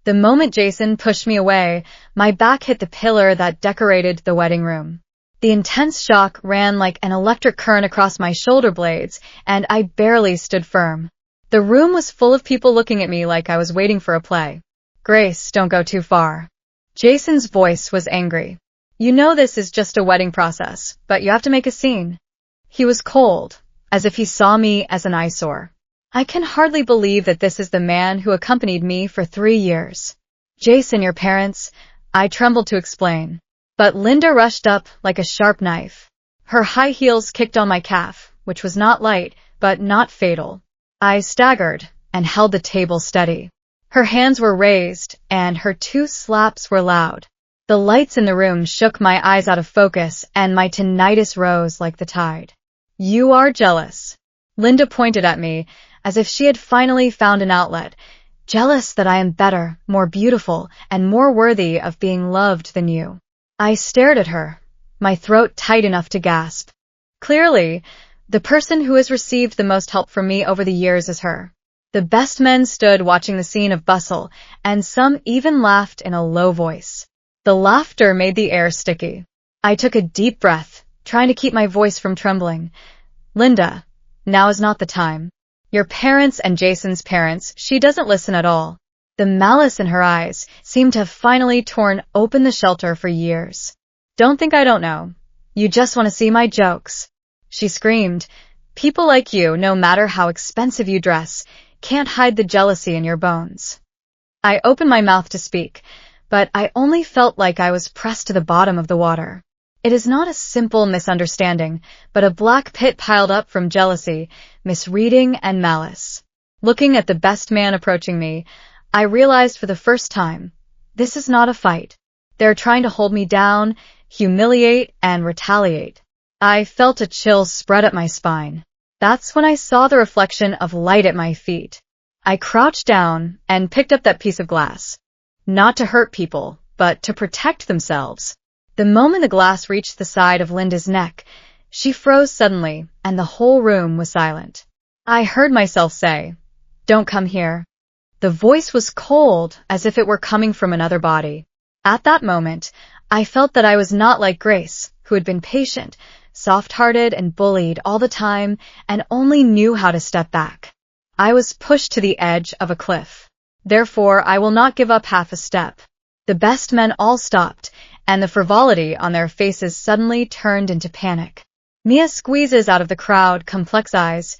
The moment Jason pushed me away, my back hit the pillar that decorated the wedding room. The intense shock ran like an electric current across my shoulder blades, and I barely stood firm. The room was full of people looking at me like I was waiting for a play. "Grace, don't go too far." Jason's voice was angry. "You know this is just a wedding process, but you have to make a scene." He was cold, as if he saw me as an eyesore. I can hardly believe that this is the man who accompanied me for 3 years. "Jason, your parents," I trembled to explain. But Linda rushed up like a sharp knife. Her high heels kicked on my calf, which was not light, but not fatal. I staggered and held the table steady. Her hands were raised, and her 2 slaps were loud. The lights in the room shook my eyes out of focus, and my tinnitus rose like the tide. "You are jealous." Linda pointed at me, as if she had finally found an outlet. "Jealous that I am better, more beautiful, and more worthy of being loved than you." I stared at her, my throat tight enough to gasp. Clearly, the person who has received the most help from me over the years is her. The best men stood watching the scene of bustle, and some even laughed in a low voice. The laughter made the air sticky. I took a deep breath, trying to keep my voice from trembling. "Linda, now is not the time. Your parents and Jason's parents," she doesn't listen at all. The malice in her eyes seemed to have finally torn open the shelter for years. "Don't think I don't know. You just want to see my jokes," she screamed. "People like you, no matter how expensive you dress, can't hide the jealousy in your bones." I opened my mouth to speak, but I only felt like I was pressed to the bottom of the water. It is not a simple misunderstanding, but a black pit piled up from jealousy, misreading, and malice. Looking at the best man approaching me, I realized for the first time, this is not a fight. They're trying to hold me down, humiliate, and retaliate. I felt a chill spread up my spine. That's when I saw the reflection of light at my feet. I crouched down and picked up that piece of glass. Not to hurt people, but to protect themselves. The moment the glass reached the side of Linda's neck, she froze suddenly, and the whole room was silent. I heard myself say, "Don't come here." The voice was cold, as if it were coming from another body. At that moment, I felt that I was not like Grace, who had been patient, soft-hearted, and bullied all the time, and only knew how to step back. I was pushed to the edge of a cliff. Therefore, I will not give up half a step. The best men all stopped, and the frivolity on their faces suddenly turned into panic. Mia squeezes out of the crowd, complex eyes.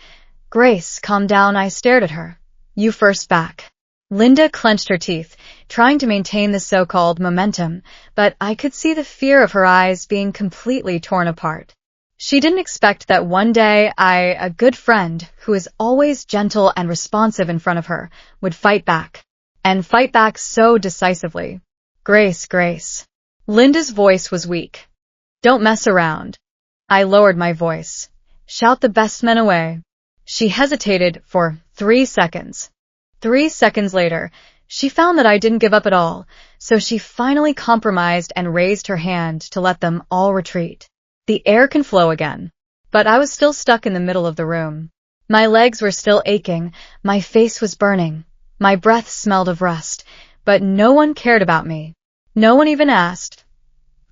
"Grace, calm down," I stared at her. "You first back." Linda clenched her teeth, trying to maintain the so-called momentum, but I could see the fear of her eyes being completely torn apart. She didn't expect that one day a good friend, who is always gentle and responsive in front of her, would fight back. And fight back so decisively. "Grace, Grace." Linda's voice was weak. "Don't mess around." I lowered my voice. "Shout the best men away." She hesitated for 3 seconds. 3 seconds later, she found that I didn't give up at all, so she finally compromised and raised her hand to let them all retreat. The air can flow again. But I was still stuck in the middle of the room. My legs were still aching, my face was burning, my breath smelled of rust, but no one cared about me. No one even asked,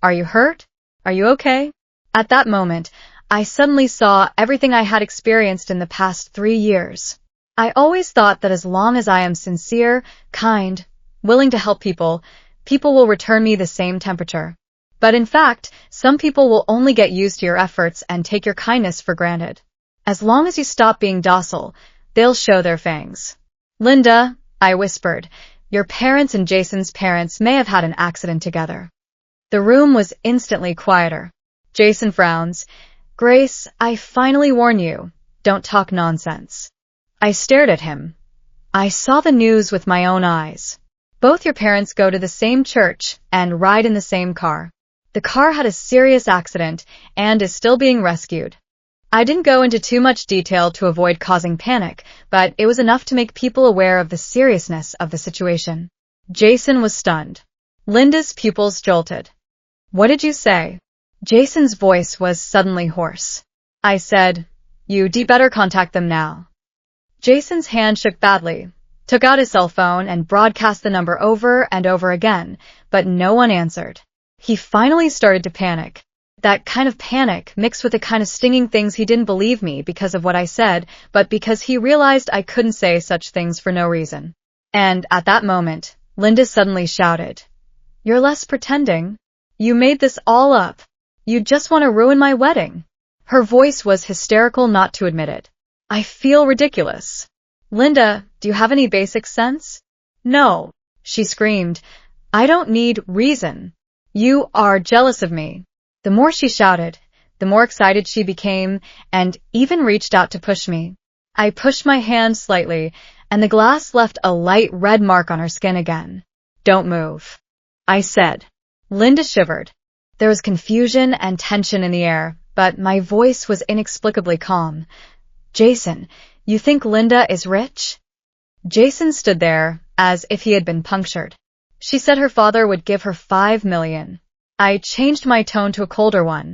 "Are you hurt? Are you okay?" At that moment, I suddenly saw everything I had experienced in the past 3 years. I always thought that as long as I am sincere, kind, willing to help people, people will return me the same temperature. But in fact, some people will only get used to your efforts and take your kindness for granted. As long as you stop being docile, they'll show their fangs. "Linda," I whispered, "your parents and Jason's parents may have had an accident together." The room was instantly quieter. Jason frowns. "Grace, I finally warn you, don't talk nonsense." I stared at him. I saw the news with my own eyes. Both your parents go to the same church and ride in the same car. The car had a serious accident and is still being rescued. I didn't go into too much detail to avoid causing panic, but it was enough to make people aware of the seriousness of the situation. Jason was stunned. Linda's pupils jolted. "What did you say?" Jason's voice was suddenly hoarse. I said, "You'd better contact them now." Jason's hand shook badly. took out his cell phone and broadcast the number over and over again, but no one answered. He finally started to panic. That kind of panic mixed with the kind of stinging things he didn't believe me because of what I said, but because he realized I couldn't say such things for no reason. And at that moment, Linda suddenly shouted, "You're less pretending. You made this all up. You just want to ruin my wedding." Her voice was hysterical not to admit it. "I feel ridiculous. Linda, do you have any basic sense?" "No," she screamed. "I don't need reason. You are jealous of me." The more she shouted, the more excited she became and even reached out to push me. I pushed my hand slightly, and the glass left a light red mark on her skin again. "Don't move," I said. Linda shivered. There was confusion and tension in the air, but my voice was inexplicably calm. "Jason, you think Linda is rich?" Jason stood there, as if he had been punctured. "She said her father would give her $5 million. I changed my tone to a colder one.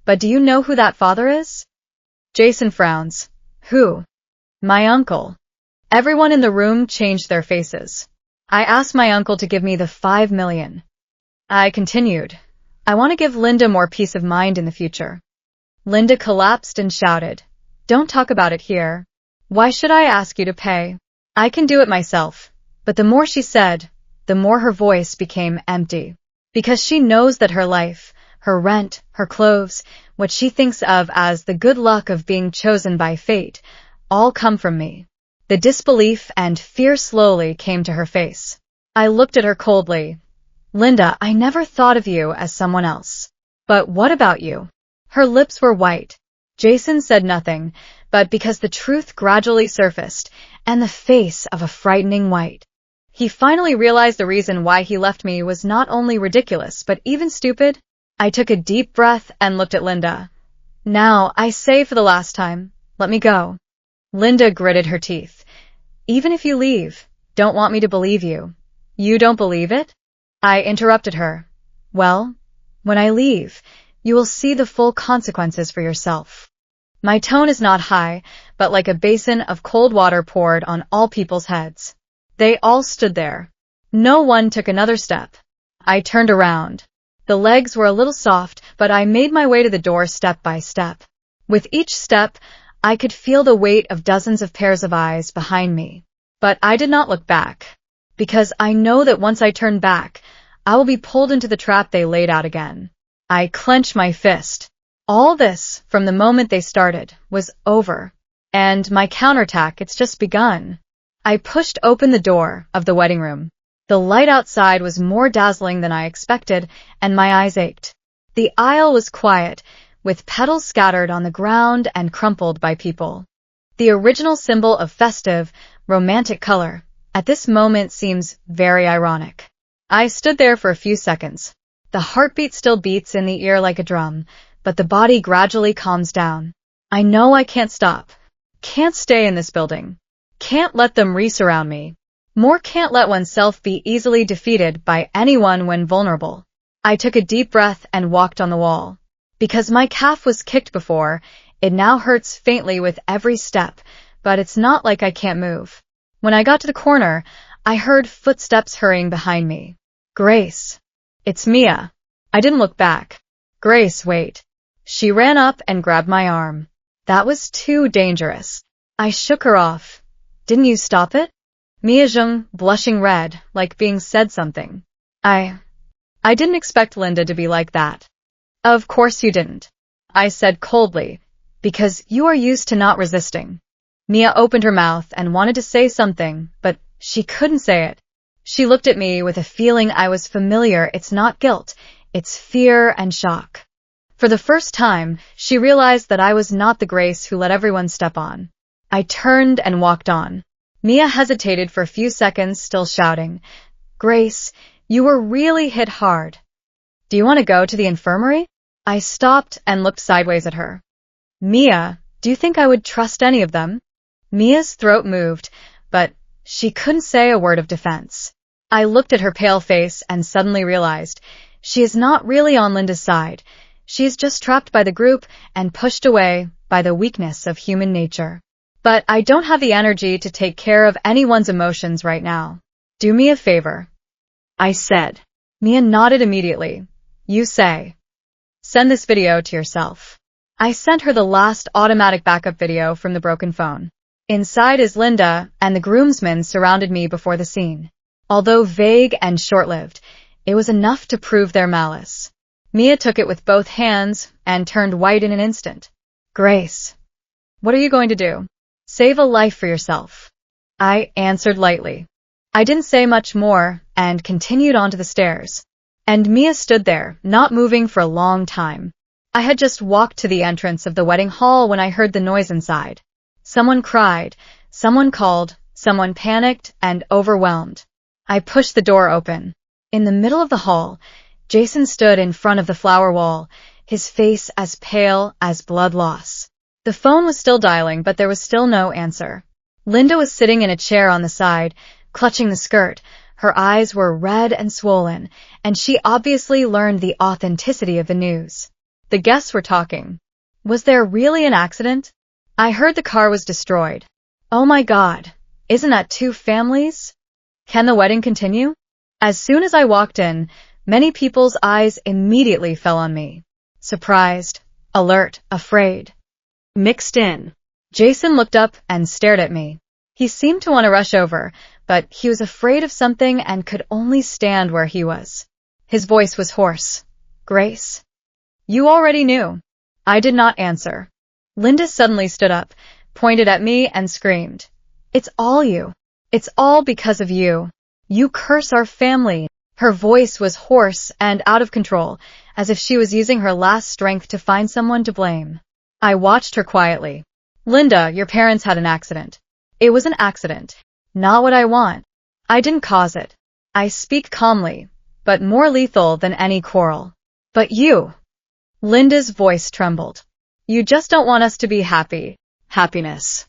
"But do you know who that father is?" Jason frowns. "Who?" "My uncle." Everyone in the room changed their faces. "I asked my uncle to give me the $5 million. I continued, "I want to give Linda more peace of mind in the future." Linda collapsed and shouted, "Don't talk about it here. Why should I ask you to pay? I can do it myself." But the more she said, the more her voice became empty. Because she knows that her life, her rent, her clothes, what she thinks of as the good luck of being chosen by fate, all come from me. The disbelief and fear slowly came to her face. I looked at her coldly. "Linda, I never thought of you as someone else. But what about you?" Her lips were white. Jason said nothing, but because the truth gradually surfaced, and the face of a frightening white. He finally realized the reason why he left me was not only ridiculous, but even stupid. I took a deep breath and looked at Linda. "Now, I say for the last time, let me go." Linda gritted her teeth. "Even if you leave, don't want me to believe you. You don't believe it?" I interrupted her. "Well, when I leave, you will see the full consequences for yourself." My tone is not high, but like a basin of cold water poured on all people's heads. They all stood there. No one took another step. I turned around. The legs were a little soft, but I made my way to the door step by step. With each step, I could feel the weight of dozens of pairs of eyes behind me. But I did not look back. Because I know that once I turn back, I will be pulled into the trap they laid out again. I clenched my fist. All this, from the moment they started, was over. And my counterattack, it's just begun. I pushed open the door of the wedding room. The light outside was more dazzling than I expected, and my eyes ached. The aisle was quiet, with petals scattered on the ground and crumpled by people. The original symbol of festive, romantic color, at this moment seems very ironic. I stood there for a few seconds. The heartbeat still beats in the ear like a drum, but the body gradually calms down. I know I can't stop. Can't stay in this building. Can't let them resurround me. More can't let oneself be easily defeated by anyone when vulnerable. I took a deep breath and walked on the wall. Because my calf was kicked before, it now hurts faintly with every step, but it's not like I can't move. When I got to the corner, I heard footsteps hurrying behind me. "Grace." "It's Mia." I didn't look back. "Grace, wait." She ran up and grabbed my arm. That was too dangerous. I shook her off. "Didn't you stop it?" Mia Zheng, blushing red, like being said something. I didn't expect Linda to be like that." "Of course you didn't," I said coldly, "because you are used to not resisting." Mia opened her mouth and wanted to say something, but she couldn't say it. She looked at me with a feeling I was familiar. It's not guilt, it's fear and shock. For the first time, she realized that I was not the Grace who let everyone step on. I turned and walked on. Mia hesitated for a few seconds, still shouting, "Grace, you were really hit hard. Do you want to go to the infirmary?" I stopped and looked sideways at her. "Mia, do you think I would trust any of them?" Mia's throat moved, but she couldn't say a word of defense. I looked at her pale face and suddenly realized she is not really on Linda's side. She is just trapped by the group and pushed away by the weakness of human nature. But I don't have the energy to take care of anyone's emotions right now. Do me a favor, I said. Mia nodded immediately. You say. Send this video to yourself. I sent her the last automatic backup video from the broken phone. Inside is Linda, and the groomsmen surrounded me before the scene. Although vague and short-lived, it was enough to prove their malice. Mia took it with both hands and turned white in an instant. Grace, what are you going to do? Save a life for yourself. I answered lightly. I didn't say much more and continued onto the stairs. And Mia stood there, not moving for a long time. I had just walked to the entrance of the wedding hall when I heard the noise inside. Someone cried, someone called, someone panicked and overwhelmed. I pushed the door open. In the middle of the hall, Jason stood in front of the flower wall, his face as pale as blood loss. The phone was still dialing, but there was still no answer. Linda was sitting in a chair on the side, clutching the skirt. Her eyes were red and swollen, and she obviously learned the authenticity of the news. The guests were talking. Was there really an accident? I heard the car was destroyed. Oh my God, isn't that two families? Can the wedding continue? As soon as I walked in, many people's eyes immediately fell on me. Surprised, alert, afraid. Mixed in. Jason looked up and stared at me. He seemed to want to rush over, but he was afraid of something and could only stand where he was. His voice was hoarse. Grace. You already knew. I did not answer. Linda suddenly stood up, pointed at me and screamed. It's all you. It's all because of you. You curse our family. Her voice was hoarse and out of control, as if she was using her last strength to find someone to blame. I watched her quietly. Linda, your parents had an accident. It was an accident. Not what I want. I didn't cause it. I speak calmly, but more lethal than any quarrel. But you. Linda's voice trembled. You just don't want us to be happy. Happiness.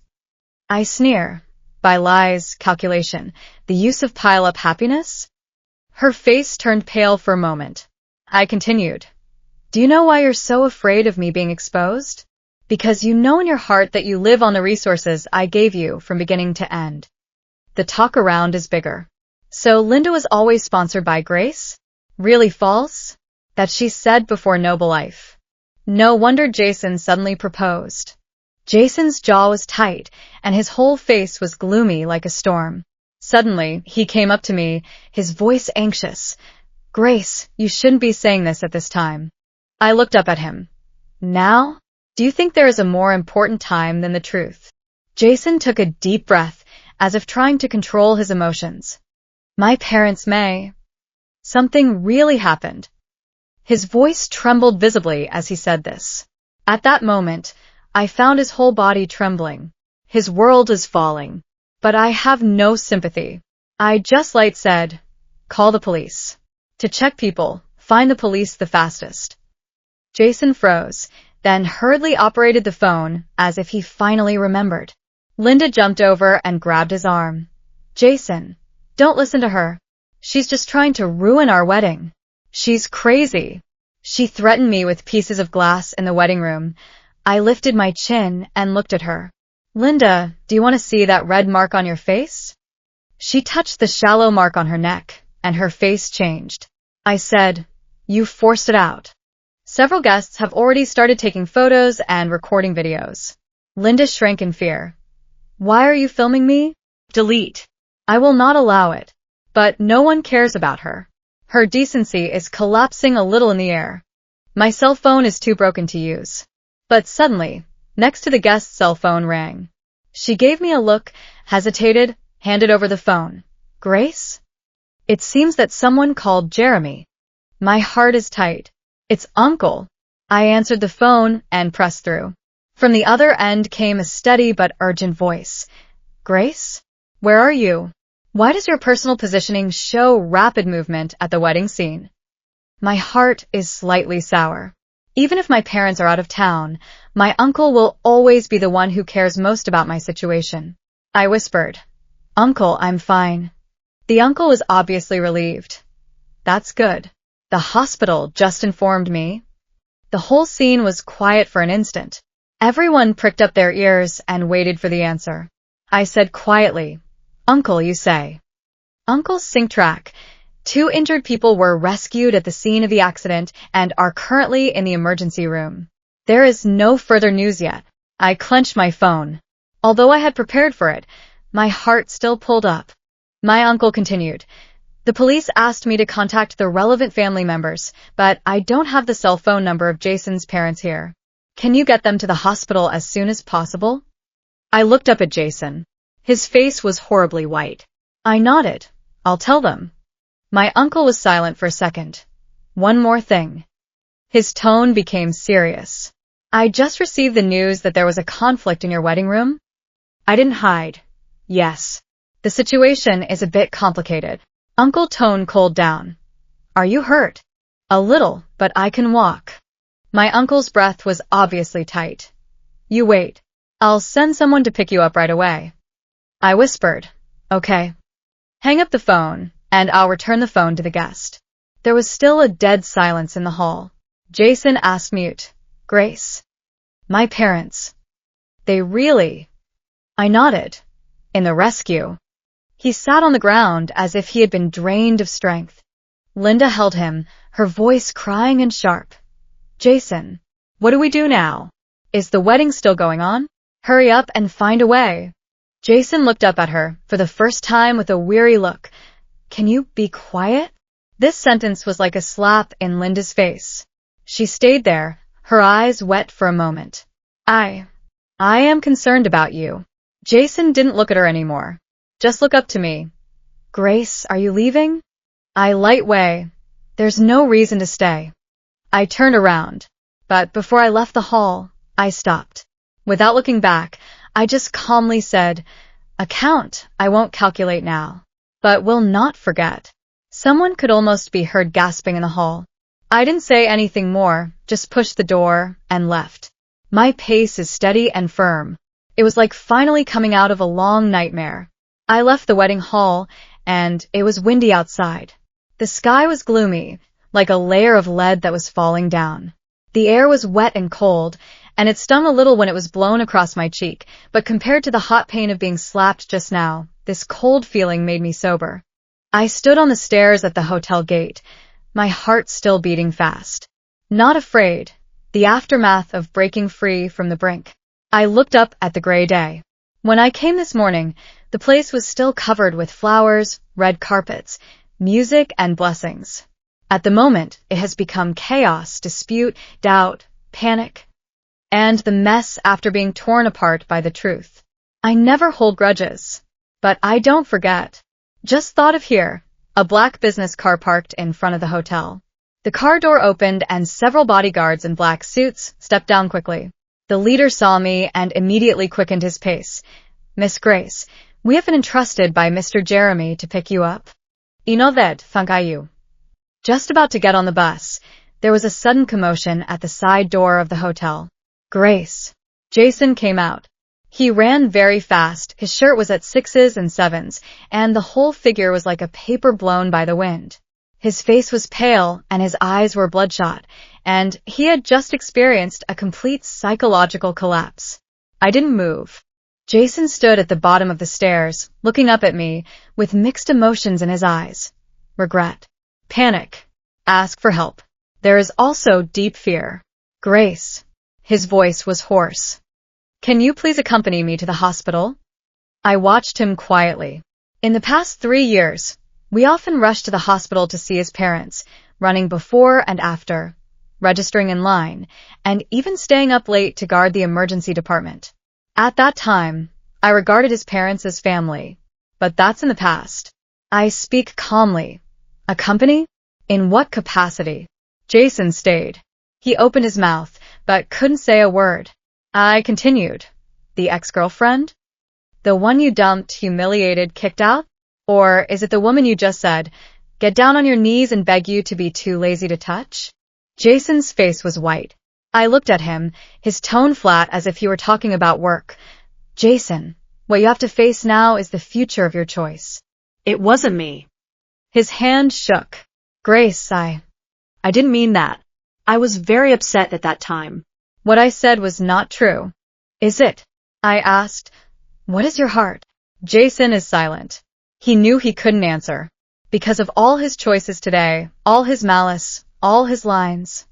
I sneer. By lies, calculation, the use of pile-up happiness? Her face turned pale for a moment. I continued. Do you know why you're so afraid of me being exposed? Because you know in your heart that you live on the resources I gave you from beginning to end. The talk around is bigger. So Linda was always sponsored by Grace? Really false? That she said before Noble Life. No wonder Jason suddenly proposed. Jason's jaw was tight, and his whole face was gloomy like a storm. Suddenly, he came up to me, his voice anxious. Grace, you shouldn't be saying this at this time. I looked up at him. Now? Do you think there is a more important time than the truth? Jason took a deep breath, as if trying to control his emotions. My parents may. Something really happened. His voice trembled visibly as he said this. At that moment, I found his whole body trembling. His world is falling. But I have no sympathy. I just light said, call the police. To check people, find the police the fastest. Jason froze, then hurriedly operated the phone as if he finally remembered. Linda jumped over and grabbed his arm. Jason, don't listen to her. She's just trying to ruin our wedding. She's crazy. She threatened me with pieces of glass in the wedding room. I lifted my chin and looked at her. Linda, do you want to see that red mark on your face? She touched the shallow mark on her neck, and her face changed. I said, you forced it out. Several guests have already started taking photos and recording videos. Linda shrank in fear. Why are you filming me? Delete. I will not allow it. But no one cares about her. Her decency is collapsing a little in the air. My cell phone is too broken to use. But suddenly, next to the guest's cell phone rang. She gave me a look, hesitated, handed over the phone. Grace? It seems that someone called Jeremy. My heart is tight. It's Uncle. I answered the phone and pressed through. From the other end came a steady but urgent voice. Grace? Where are you? Why does your personal positioning show rapid movement at the wedding scene? My heart is slightly sour. Even if my parents are out of town, my uncle will always be the one who cares most about my situation. I whispered, Uncle, I'm fine. The uncle was obviously relieved. That's good. The hospital just informed me. The whole scene was quiet for an instant. Everyone pricked up their ears and waited for the answer. I said quietly, "Uncle, you say." Uncle's sync track. 2 injured people were rescued at the scene of the accident and are currently in the emergency room. There is no further news yet. I clenched my phone. Although I had prepared for it, my heart still pulled up. My uncle continued, "The police asked me to contact the relevant family members, but I don't have the cell phone number of Jason's parents here. Can you get them to the hospital as soon as possible?" I looked up at Jason. His face was horribly white. I nodded. "I'll tell them." My uncle was silent for a second. "One more thing." His tone became serious. "I just received the news that there was a conflict in your wedding room." I didn't hide. "Yes. The situation is a bit complicated." Uncle tone cooled down. "Are you hurt?" "A little, but I can walk." My uncle's breath was obviously tight. "You wait. I'll send someone to pick you up right away." I whispered, "Okay." "Hang up the phone, and I'll return the phone to the guest." There was still a dead silence in the hall. Jason asked mute, "Grace? My parents. They really?" I nodded. "In the rescue." He sat on the ground as if he had been drained of strength. Linda held him, her voice crying and sharp. "Jason, what do we do now? Is the wedding still going on? Hurry up and find a way." Jason looked up at her for the first time with a weary look. "Can you be quiet?" This sentence was like a slap in Linda's face. She stayed there, her eyes wet for a moment. I am concerned about you." Jason didn't look at her anymore. "Just look up to me." "Grace, are you leaving?" I light way. "There's no reason to stay." I turned around, but before I left the hall, I stopped. Without looking back, I just calmly said, "Account, I won't calculate now, but will not forget." Someone could almost be heard gasping in the hall. I didn't say anything more, just pushed the door and left. My pace is steady and firm. It was like finally coming out of a long nightmare. I left the wedding hall, and it was windy outside. The sky was gloomy, like a layer of lead that was falling down. The air was wet and cold, and it stung a little when it was blown across my cheek, but compared to the hot pain of being slapped just now, this cold feeling made me sober. I stood on the stairs at the hotel gate, my heart still beating fast. Not afraid, the aftermath of breaking free from the brink. I looked up at the gray day. When I came this morning, the place was still covered with flowers, red carpets, music, and blessings. At the moment, it has become chaos, dispute, doubt, panic, and the mess after being torn apart by the truth. I never hold grudges, but I don't forget. Just thought of here, a black business car parked in front of the hotel. The car door opened and several bodyguards in black suits stepped down quickly. The leader saw me and immediately quickened his pace. "Miss Grace, we have been entrusted by Mr. Jeremy to pick you up. Inoved, Fankayu." Just about to get on the bus, there was a sudden commotion at the side door of the hotel. "Grace." Jason came out. He ran very fast, his shirt was at 6s and 7s, and the whole figure was like a paper blown by the wind. His face was pale, and his eyes were bloodshot, and he had just experienced a complete psychological collapse. I didn't move. Jason stood at the bottom of the stairs, looking up at me, with mixed emotions in his eyes. Regret. Panic. Ask for help. There is also deep fear. "Grace." His voice was hoarse. "Can you please accompany me to the hospital?" I watched him quietly. In the past 3 years, we often rushed to the hospital to see his parents, running before and after, registering in line, and even staying up late to guard the emergency department. At that time, I regarded his parents as family, but that's in the past. I speak calmly. Accompany? In what capacity? Jason stayed. He opened his mouth, but couldn't say a word. I continued. "The ex-girlfriend? The one you dumped, humiliated, kicked out? Or is it the woman you just said, get down on your knees and beg you to be too lazy to touch?" Jason's face was white. I looked at him, his tone flat as if he were talking about work. "Jason, what you have to face now is the future of your choice." "It wasn't me." His hand shook. "Grace, I didn't mean that." I was very upset at that time. What I said was not true. Is it? I asked. What is your heart? Jason is silent. He knew he couldn't answer. Because of all his choices today, all his malice, all his lines.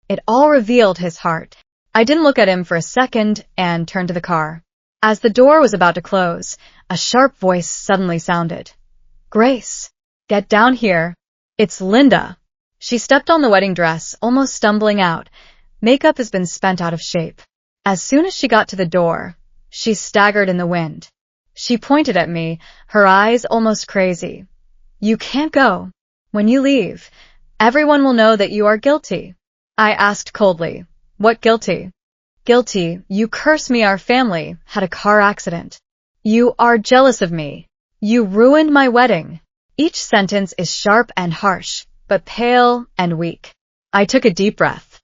It all revealed his heart. I didn't look at him for a second and turned to the car. As the door was about to close, a sharp voice suddenly sounded. Grace, get down here. It's Linda. She stepped on the wedding dress, almost stumbling out. Makeup has been spent out of shape. As soon as she got to the door, she staggered in the wind. She pointed at me, her eyes almost crazy. You can't go. When you leave, everyone will know that you are guilty. I asked coldly, what guilty? Guilty, you curse me, our family had a car accident. You are jealous of me. You ruined my wedding. Each sentence is sharp and harsh, but pale and weak. I took a deep breath.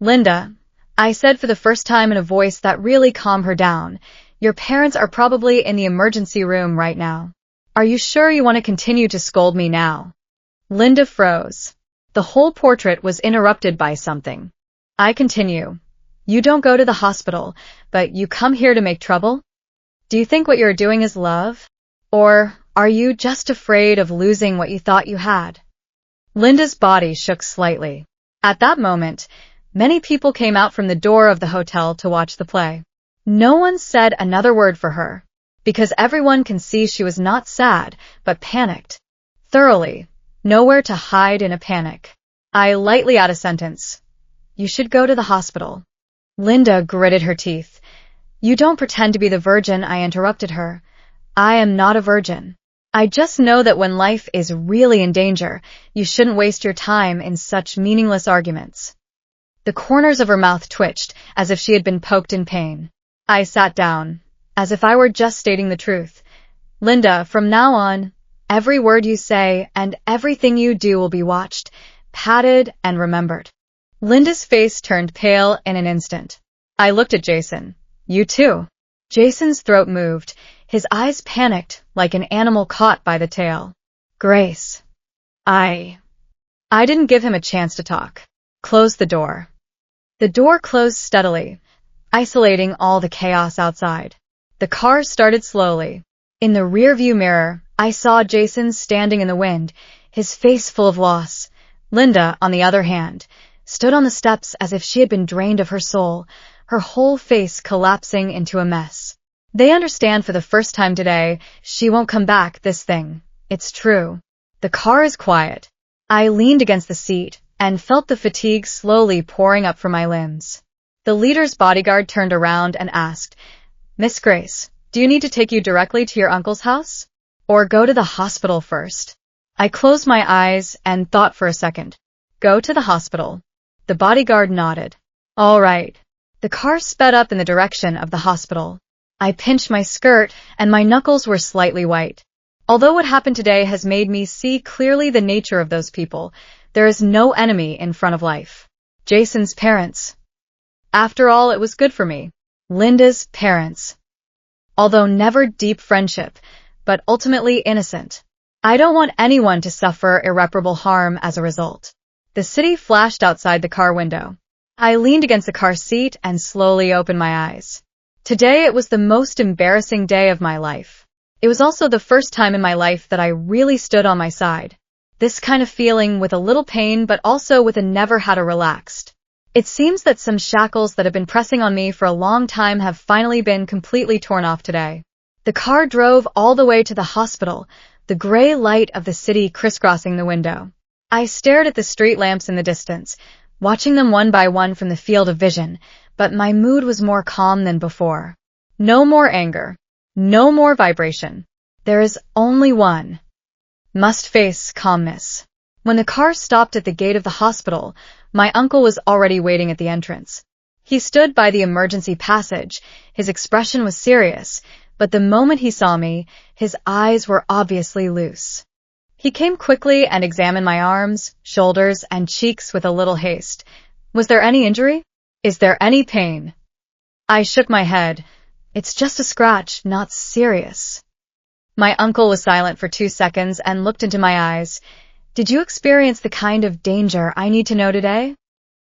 Linda, I said for the first time in a voice that really calmed her down, your parents are probably in the emergency room right now. Are you sure you want to continue to scold me now? Linda froze. The whole portrait was interrupted by something. I continue. You don't go to the hospital, but you come here to make trouble? Do you think what you're doing is love? Or are you just afraid of losing what you thought you had? Linda's body shook slightly. At that moment, many people came out from the door of the hotel to watch the play. No one said another word for her, because everyone can see she was not sad, but panicked. Thoroughly. Nowhere to hide in a panic. I lightly add a sentence. You should go to the hospital. Linda gritted her teeth. You don't pretend to be the virgin, I interrupted her. I am not a virgin. I just know that when life is really in danger, you shouldn't waste your time in such meaningless arguments. The corners of her mouth twitched, as if she had been poked in pain. I sat down, as if I were just stating the truth. Linda, from now on, every word you say and everything you do will be watched, patted, and remembered. Linda's face turned pale in an instant. I looked at Jason. You too. Jason's throat moved. His eyes panicked, like an animal caught by the tail. Grace. I didn't give him a chance to talk. Close the door. The door closed steadily, isolating all the chaos outside. The car started slowly. In the rearview mirror, I saw Jason standing in the wind, his face full of loss. Linda, on the other hand, stood on the steps as if she had been drained of her soul, her whole face collapsing into a mess. They understand for the first time today, she won't come back, this thing. It's true. The car is quiet. I leaned against the seat and felt the fatigue slowly pouring up from my limbs. The leader's bodyguard turned around and asked, Miss Grace, do you need to take you directly to your uncle's house? Or go to the hospital first? I closed my eyes and thought for a second. Go to the hospital. The bodyguard nodded. All right. The car sped up in the direction of the hospital. I pinched my skirt and my knuckles were slightly white. Although what happened today has made me see clearly the nature of those people, there is no enemy in front of life. Jason's parents. After all, it was good for me. Linda's parents. Although never deep friendship, but ultimately innocent. I don't want anyone to suffer irreparable harm as a result. The city flashed outside the car window. I leaned against the car seat and slowly opened my eyes. Today it was the most embarrassing day of my life. It was also the first time in my life that I really stood on my side. This kind of feeling with a little pain but also with a never had a relaxed. It seems that some shackles that have been pressing on me for a long time have finally been completely torn off today. The car drove all the way to the hospital, the gray light of the city crisscrossing the window. I stared at the street lamps in the distance, watching them one by one from the field of vision, but my mood was more calm than before. No more anger. No more vibration. There is only one. Must face calmness. When the car stopped at the gate of the hospital, my uncle was already waiting at the entrance. He stood by the emergency passage. His expression was serious, but the moment he saw me, his eyes were obviously loose. He came quickly and examined my arms, shoulders, and cheeks with a little haste. Was there any injury? Is there any pain? I shook my head. It's just a scratch, not serious. My uncle was silent for 2 seconds and looked into my eyes. Did you experience the kind of danger I need to know today?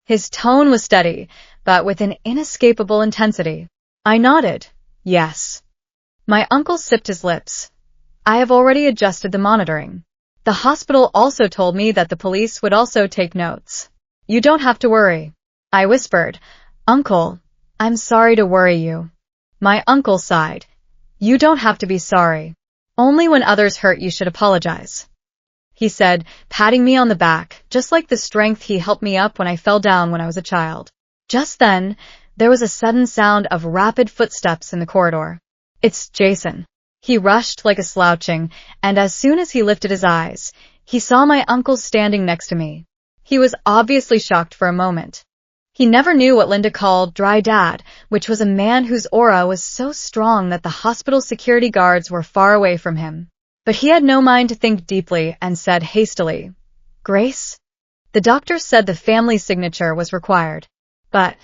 His tone was steady, but with an inescapable intensity. I nodded. Yes. My uncle sipped his lips. I have already adjusted the monitoring. The hospital also told me that the police would also take notes. You don't have to worry. I whispered. Uncle, I'm sorry to worry you. My uncle sighed. You don't have to be sorry. Only when others hurt you should apologize. He said, patting me on the back, just like the strength he helped me up when I fell down when I was a child. Just then, there was a sudden sound of rapid footsteps in the corridor. It's Jason. He rushed like a slouching, and as soon as he lifted his eyes, he saw my uncle standing next to me. He was obviously shocked for a moment. He never knew what Linda called dry dad, which was a man whose aura was so strong that the hospital security guards were far away from him. But he had no mind to think deeply and said hastily, Grace? The doctor said the family signature was required. But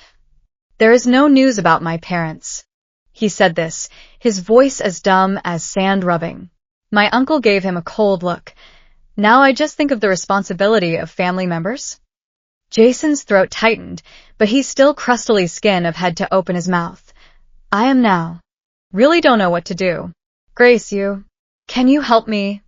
there is no news about my parents. He said this, his voice as dumb as sand rubbing. My uncle gave him a cold look. Now I just think of the responsibility of family members. Jason's throat tightened, but he still crustily skin of head to open his mouth. I am now. Really don't know what to do. Grace, can you help me?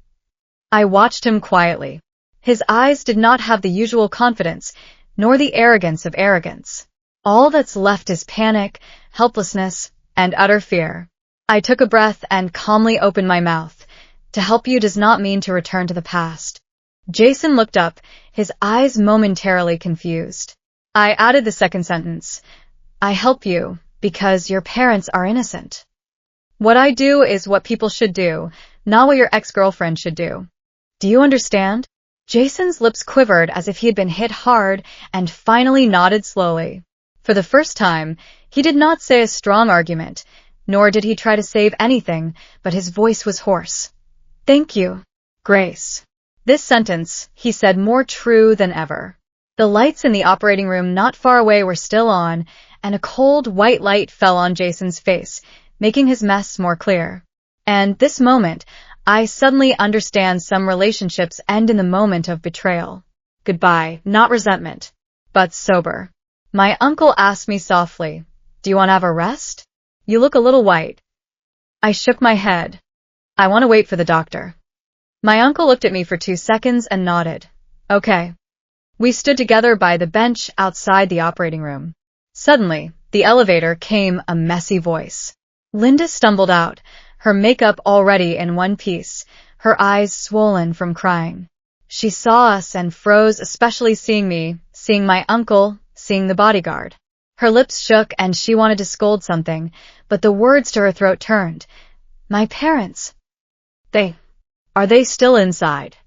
I watched him quietly. His eyes did not have the usual confidence, nor the arrogance of arrogance. All that's left is panic, helplessness, and utter fear. I took a breath and calmly opened my mouth. To help you does not mean to return to the past. Jason looked up, his eyes momentarily confused. I added the second sentence. I help you because your parents are innocent. What I do is what people should do, not what your ex-girlfriend should do. Do you understand? Jason's lips quivered as if he had been hit hard and finally nodded slowly. For the first time, he did not say a strong argument, nor did he try to save anything, but his voice was hoarse. Thank you, Grace. This sentence, he said, more true than ever. The lights in the operating room not far away were still on, and a cold white light fell on Jason's face, making his mess more clear. And this moment, I suddenly understand some relationships end in the moment of betrayal. Goodbye, not resentment, but sober. My uncle asked me softly, Do you want to have a rest? You look a little white. I shook my head. I want to wait for the doctor. My uncle looked at me for 2 seconds and nodded. Okay. We stood together by the bench outside the operating room. Suddenly, the elevator came a messy voice. Linda stumbled out, her makeup already in one piece, her eyes swollen from crying. She saw us and froze, especially seeing me, seeing my uncle, seeing the bodyguard. Her lips shook and she wanted to scold something, but the words to her throat turned. My parents. Are they still inside?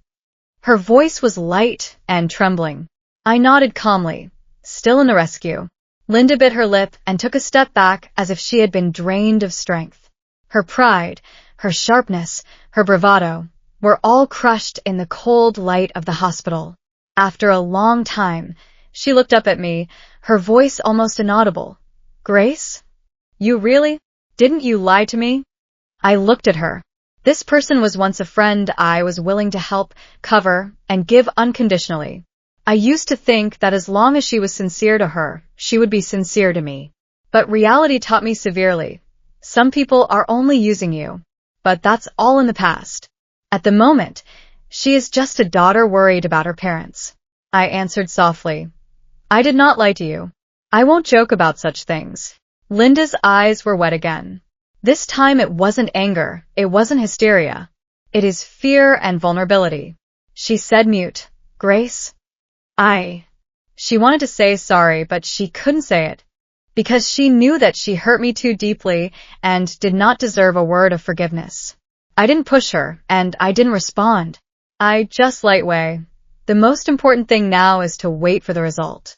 Her voice was light and trembling. I nodded calmly. Still in the rescue. Linda bit her lip and took a step back as if she had been drained of strength. Her pride, her sharpness, her bravado were all crushed in the cold light of the hospital. After a long time, she looked up at me, her voice almost inaudible. Grace? Didn't you lie to me? I looked at her. This person was once a friend I was willing to help, cover, and give unconditionally. I used to think that as long as she was sincere to her, she would be sincere to me. But reality taught me severely. Some people are only using you. But that's all in the past. At the moment, she is just a daughter worried about her parents. I answered softly. I did not lie to you. I won't joke about such things. Linda's eyes were wet again. This time it wasn't anger, it wasn't hysteria. It is fear and vulnerability. She said mute, Grace? She wanted to say sorry, but she couldn't say it. Because she knew that she hurt me too deeply and did not deserve a word of forgiveness. I didn't push her, and I didn't respond. I just lightway. The most important thing now is to wait for the result.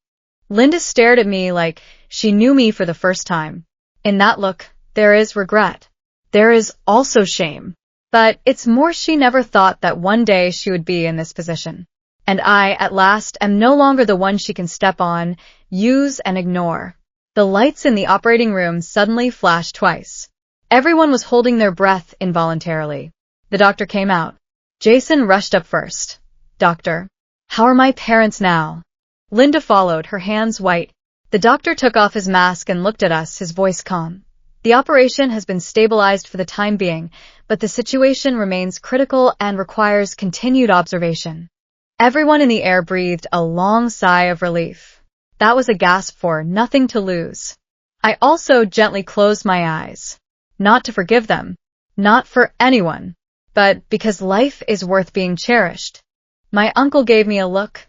Linda stared at me like she knew me for the first time. In that look, there is regret. There is also shame. But it's more she never thought that one day she would be in this position. And I, at last, am no longer the one she can step on, use, and ignore. The lights in the operating room suddenly flashed twice. Everyone was holding their breath involuntarily. The doctor came out. Jason rushed up first. Doctor, how are my parents now? Linda followed, her hands white. The doctor took off his mask and looked at us, his voice calm. The operation has been stabilized for the time being, but the situation remains critical and requires continued observation. Everyone in the air breathed a long sigh of relief. That was a gasp for nothing to lose. I also gently closed my eyes. Not to forgive them, not for anyone, but because life is worth being cherished. My uncle gave me a look.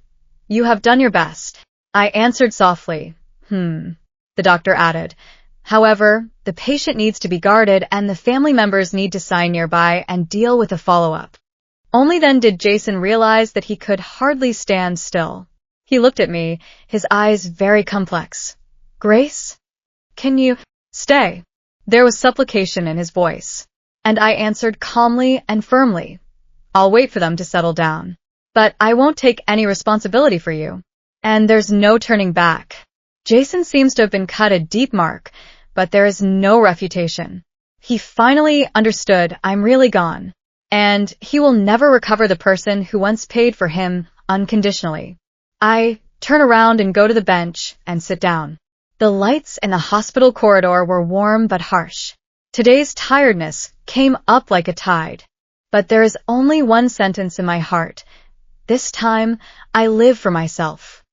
You have done your best. I answered softly. The doctor added. However, the patient needs to be guarded and the family members need to sign nearby and deal with a follow-up. Only then did Jason realize that he could hardly stand still. He looked at me, his eyes very complex. Grace? Can you stay? There was supplication in his voice. And I answered calmly and firmly. I'll wait for them to settle down. But I won't take any responsibility for you. And there's no turning back. Jason seems to have been cut a deep mark, but there is no refutation. He finally understood I'm really gone. And he will never recover the person who once paid for him unconditionally. I turn around and go to the bench and sit down. The lights in the hospital corridor were warm but harsh. Today's tiredness came up like a tide. But there is only one sentence in my heart. This time, I live for myself.